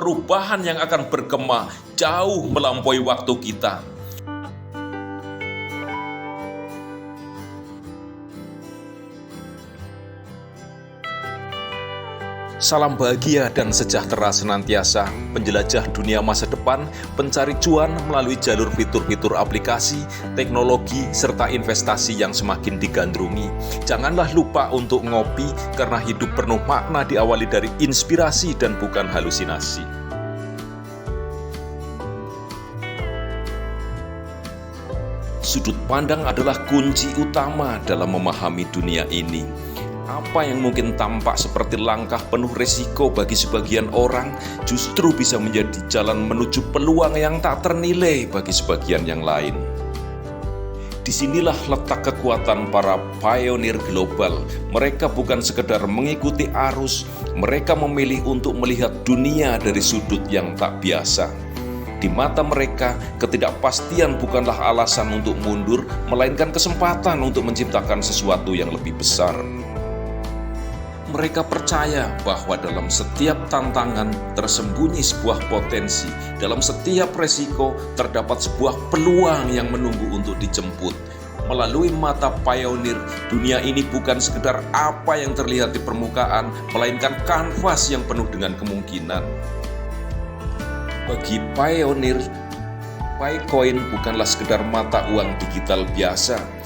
perubahan yang akan bergema jauh melampaui waktu kita. Salam bahagia dan sejahtera senantiasa, penjelajah dunia masa depan, pencari cuan melalui jalur fitur-fitur aplikasi, teknologi, serta investasi yang semakin digandrungi. Janganlah lupa untuk ngopi, karena hidup penuh makna diawali dari inspirasi dan bukan halusinasi. Sudut pandang adalah kunci utama dalam memahami dunia ini. Apa yang mungkin tampak seperti langkah penuh risiko bagi sebagian orang justru bisa menjadi jalan menuju peluang yang tak ternilai bagi sebagian yang lain. Disinilah letak kekuatan para pionir global. Mereka bukan sekedar mengikuti arus, mereka memilih untuk melihat dunia dari sudut yang tak biasa. Di mata mereka, ketidakpastian bukanlah alasan untuk mundur, melainkan kesempatan untuk menciptakan sesuatu yang lebih besar. Mereka percaya bahwa dalam setiap tantangan tersembunyi sebuah potensi, dalam setiap resiko terdapat sebuah peluang yang menunggu untuk dijemput. Melalui mata pionir, dunia ini bukan sekedar apa yang terlihat di permukaan, melainkan kanvas yang penuh dengan kemungkinan. Bagi pionir, Picoin bukanlah sekedar mata uang digital biasa.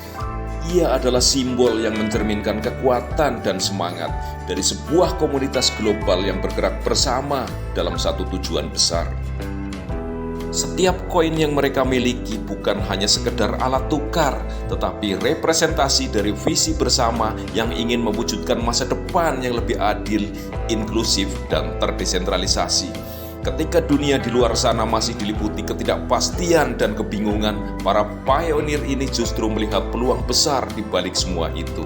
Ia adalah simbol yang mencerminkan kekuatan dan semangat dari sebuah komunitas global yang bergerak bersama dalam satu tujuan besar. Setiap koin yang mereka miliki bukan hanya sekedar alat tukar, tetapi representasi dari visi bersama yang ingin mewujudkan masa depan yang lebih adil, inklusif, dan terdesentralisasi. Ketika dunia di luar sana masih diliputi ketidakpastian dan kebingungan, para pionir ini justru melihat peluang besar di balik semua itu.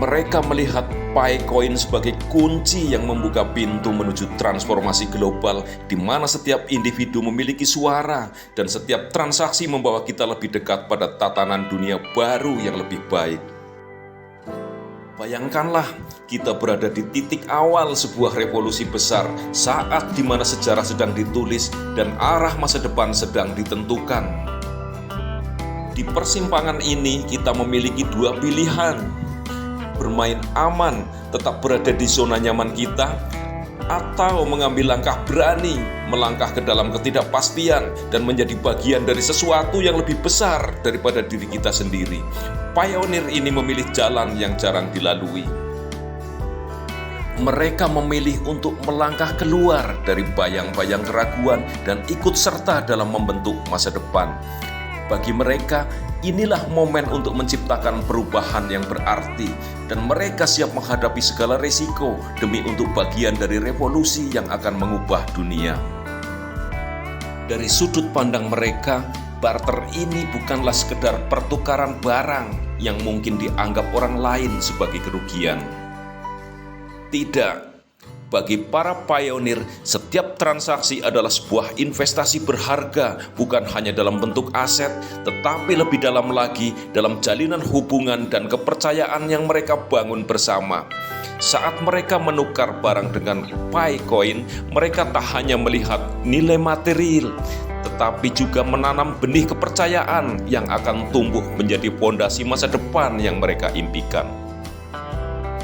Mereka melihat Picoin sebagai kunci yang membuka pintu menuju transformasi global, di mana setiap individu memiliki suara dan setiap transaksi membawa kita lebih dekat pada tatanan dunia baru yang lebih baik. Bayangkanlah, kita berada di titik awal sebuah revolusi besar, saat di mana sejarah sedang ditulis dan arah masa depan sedang ditentukan. Di persimpangan ini, kita memiliki dua pilihan: bermain aman, tetap berada di zona nyaman kita, atau mengambil langkah berani, melangkah ke dalam ketidakpastian dan menjadi bagian dari sesuatu yang lebih besar daripada diri kita sendiri. Pionir ini memilih jalan yang jarang dilalui. Mereka memilih untuk melangkah keluar dari bayang-bayang keraguan dan ikut serta dalam membentuk masa depan. Bagi mereka, inilah momen untuk menciptakan perubahan yang berarti, dan mereka siap menghadapi segala risiko demi untuk bagian dari revolusi yang akan mengubah dunia. Dari sudut pandang mereka, barter ini bukanlah sekedar pertukaran barang yang mungkin dianggap orang lain sebagai kerugian. Tidak. Bagi para pionir, setiap transaksi adalah sebuah investasi berharga, bukan hanya dalam bentuk aset, tetapi lebih dalam lagi dalam jalinan hubungan dan kepercayaan yang mereka bangun bersama. Saat mereka menukar barang dengan Picoin, mereka tak hanya melihat nilai material, tetapi juga menanam benih kepercayaan yang akan tumbuh menjadi fondasi masa depan yang mereka impikan.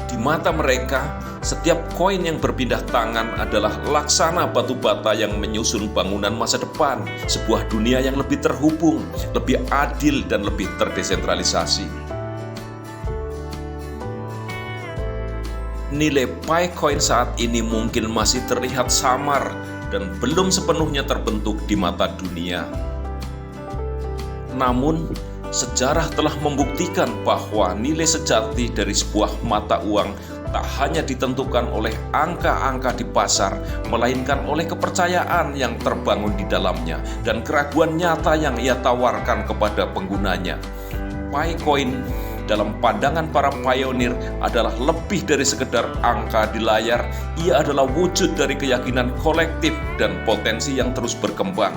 Di mata mereka, setiap koin yang berpindah tangan adalah laksana batu bata yang menyusun bangunan masa depan, sebuah dunia yang lebih terhubung, lebih adil, dan lebih terdesentralisasi. Nilai Picoin saat ini mungkin masih terlihat samar dan belum sepenuhnya terbentuk di mata dunia. Namun, sejarah telah membuktikan bahwa nilai sejati dari sebuah mata uang tak hanya ditentukan oleh angka-angka di pasar, melainkan oleh kepercayaan yang terbangun di dalamnya dan keraguan nyata yang ia tawarkan kepada penggunanya. Picoin dalam pandangan para pionir adalah lebih dari sekedar angka di layar. Ia adalah wujud dari keyakinan kolektif dan potensi yang terus berkembang.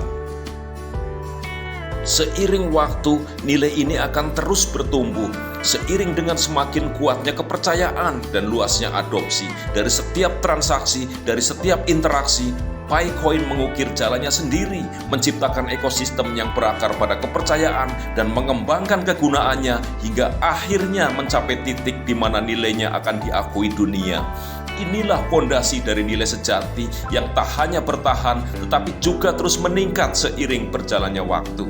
Seiring waktu, nilai ini akan terus bertumbuh. Seiring dengan semakin kuatnya kepercayaan dan luasnya adopsi, dari setiap transaksi, dari setiap interaksi, PiCoin mengukir jalannya sendiri, menciptakan ekosistem yang berakar pada kepercayaan dan mengembangkan kegunaannya hingga akhirnya mencapai titik di mana nilainya akan diakui dunia. Inilah fondasi dari nilai sejati yang tak hanya bertahan tetapi juga terus meningkat seiring berjalannya waktu.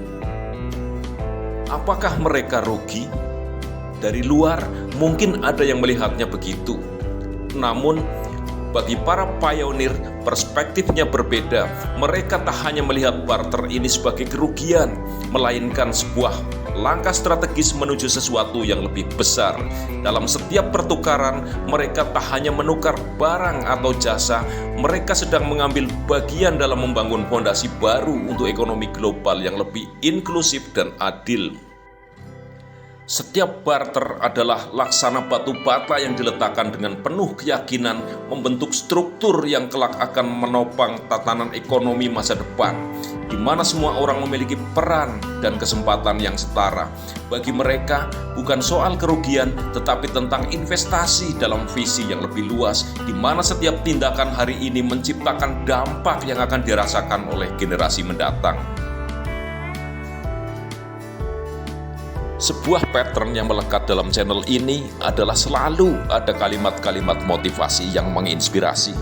Apakah mereka rugi? Dari luar mungkin ada yang melihatnya begitu. Namun bagi para pionir perspektifnya berbeda. Mereka tak hanya melihat barter ini sebagai kerugian, melainkan sebuah langkah strategis menuju sesuatu yang lebih besar. Dalam setiap pertukaran, mereka tak hanya menukar barang atau jasa, mereka sedang mengambil bagian dalam membangun fondasi baru untuk ekonomi global yang lebih inklusif dan adil. Setiap barter adalah laksana batu bata yang diletakkan dengan penuh keyakinan membentuk struktur yang kelak akan menopang tatanan ekonomi masa depan, di mana semua orang memiliki peran dan kesempatan yang setara. Bagi mereka, bukan soal kerugian, tetapi tentang investasi dalam visi yang lebih luas, di mana setiap tindakan hari ini menciptakan dampak yang akan dirasakan oleh generasi mendatang. Sebuah pattern yang melekat dalam channel ini adalah selalu ada kalimat-kalimat motivasi yang menginspirasi.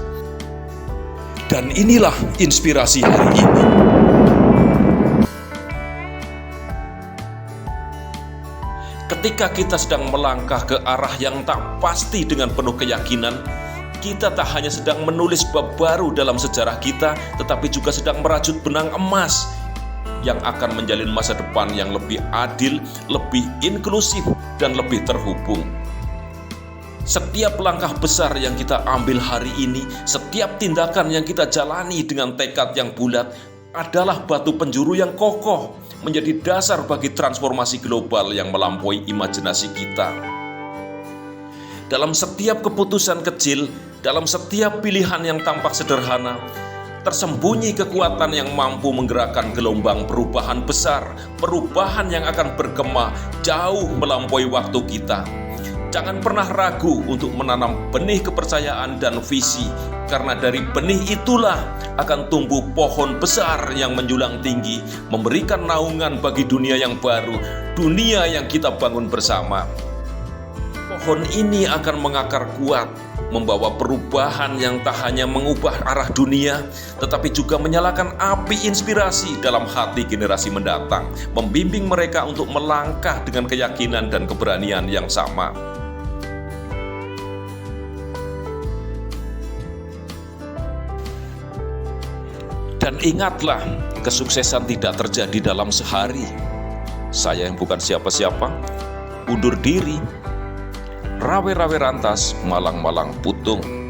Dan inilah inspirasi hari ini. Ketika kita sedang melangkah ke arah yang tak pasti dengan penuh keyakinan, kita tak hanya sedang menulis bab baru dalam sejarah kita, tetapi juga sedang merajut benang emas yang akan menjalin masa depan yang lebih adil, lebih inklusif, dan lebih terhubung. Setiap langkah besar yang kita ambil hari ini, setiap tindakan yang kita jalani dengan tekad yang bulat adalah batu penjuru yang kokoh, menjadi dasar bagi transformasi global yang melampaui imajinasi kita. Dalam setiap keputusan kecil, dalam setiap pilihan yang tampak sederhana, tersembunyi kekuatan yang mampu menggerakkan gelombang perubahan besar, perubahan yang akan bergema jauh melampaui waktu kita. Jangan pernah ragu untuk menanam benih kepercayaan dan visi, karena dari benih itulah akan tumbuh pohon besar yang menjulang tinggi, memberikan naungan bagi dunia yang baru, dunia yang kita bangun bersama. Pohon ini akan mengakar kuat, membawa perubahan yang tak hanya mengubah arah dunia, tetapi juga menyalakan api inspirasi dalam hati generasi mendatang, membimbing mereka untuk melangkah dengan keyakinan dan keberanian yang sama. Dan ingatlah, kesuksesan tidak terjadi dalam sehari. Saya yang bukan siapa-siapa, undur diri. Rawe-rawe rantas, malang-malang putung.